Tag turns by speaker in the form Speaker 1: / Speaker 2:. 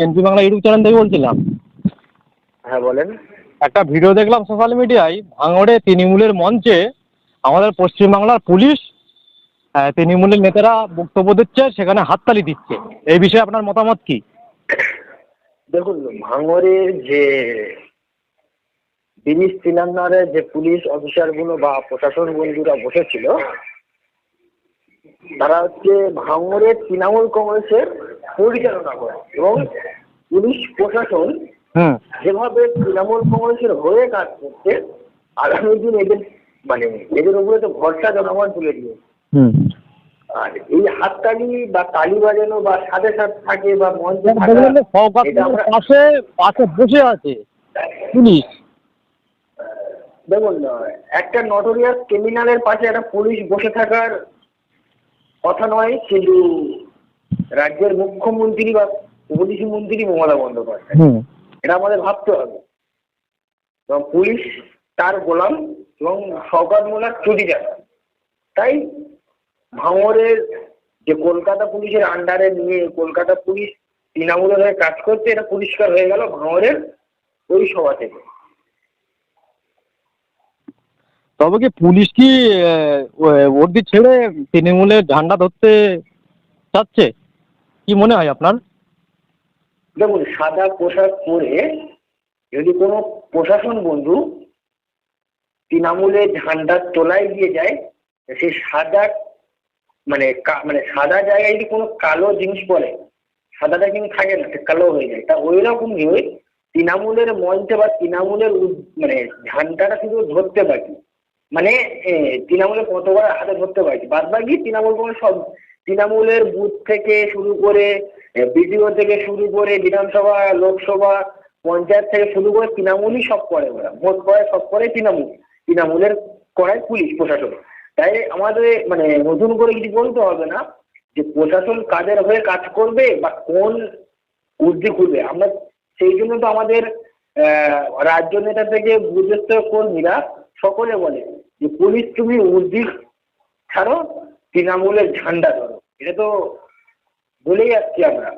Speaker 1: NP Bangla YouTube channel থেকে বলছিলাম।
Speaker 2: হ্যাঁ বলেন।
Speaker 1: একটা ভিডিও দেখলাম সোশ্যাল মিডিয়ায়, ভাঙড়ে তৃণমূলের মঞ্চে আমাদের পশ্চিমবাংলার পুলিশ তৃণমূলের নেতারা বক্তব্য দিচ্ছে, সেখানে হাততালি দিচ্ছে। এই বিষয়ে আপনার মতামত কি?
Speaker 2: দেখুন, ভাঙড়ের যে ব্রিজ তিনান্নারে যে পুলিশ অফিসারগুলো বা প্রশাসন বন্ধুরা বসেছিল, তারা হচ্ছে ভাঙড়ের তৃণমূল কংগ্রেসের পরিচালনা করে এবং পুলিশ প্রশাসন যেভাবে তৃণমূল কংগ্রেসের হয়ে কাজ করছে, আগামী দিন এদের মানে এদের উপরে তো ভরসা জনগণ তুলে দিয়ে। আর এই হাততালি বা তালি বাজানো বা সাথে সাথে থাকে বা মঞ্চে
Speaker 1: পাশে পাশে বসে আছে পুলিশ।
Speaker 2: দেখুন, একটা নটোরিয়াস ক্রিমিনালের পাশে একটা পুলিশ বসে থাকার কথা নয়, কিন্তু রাজ্যের মুখ্যমন্ত্রী বা প্রতিষ্ঠা মন্ত্রী মমতা বন্দ্যোপাধ্যায়, এটা আমাদের ভাবতে হবে। এবং পুলিশ তার গোলাম এবং শওকত মোল্লার চুরিদার। তাই ভাঙড়ের যে কলকাতা পুলিশের আন্ডারে নিয়ে কলকাতা পুলিশ তৃণমূলের হয়ে কাজ করছে, এটা পরিষ্কার হয়ে গেল ভাঙড়ের ওই সভা থেকে।
Speaker 1: তবে কি পুলিশ কি ওর্দি ছেড়ে তৃণমূলের ঝান্ডা ধরতে চাচ্ছে? কি মনে হয় আপনার?
Speaker 2: দেখুন, সাদা পোশাক পরে যদি কোনো প্রশাসন বন্ধু তৃণমূলের ঝান্ডার তলায় গিয়ে যায়, সেই সাদা মানে সাদা জায়গায় যদি কোনো কালো জিনিস পরে, সাদাটা কিন্তু থাকে না, সে কালো হয়ে যায়। তা ওই রকমই ওই তৃণমূলের মঞ্চে বা তৃণমূলের মানে ঝান্ডাটা শুধু ধরতে পারি, মানে তৃণমূলের কতবার হাতে ধরতে পারছি, বাদ বাকি তৃণমূল কোনো সব তৃণমূলের বুথ থেকে শুরু করে বিডিও থেকে শুরু করে বিধানসভা লোকসভা পঞ্চায়েত থেকে শুরু করে তৃণমূলই সব করে, ওরা ভোট করে সব করে তৃণমূলের করায় পুলিশ প্রশাসন। তাই আমাদের মানে নতুন করে কিছু বলতে হবে না যে প্রশাসন কাদের হয়ে কাজ করবে বা কোন উর্দি খুলবে। আমরা সেই জন্য তো আমাদের রাজ্য নেতা থেকে বুঝতে কর্মীরা সকলে বলে যে পুলিশ তুমি উর্দি ছাড়ো, তৃণমূলের ঝান্ডা ধরো। এটা তো বলেই যাচ্ছি আমরা।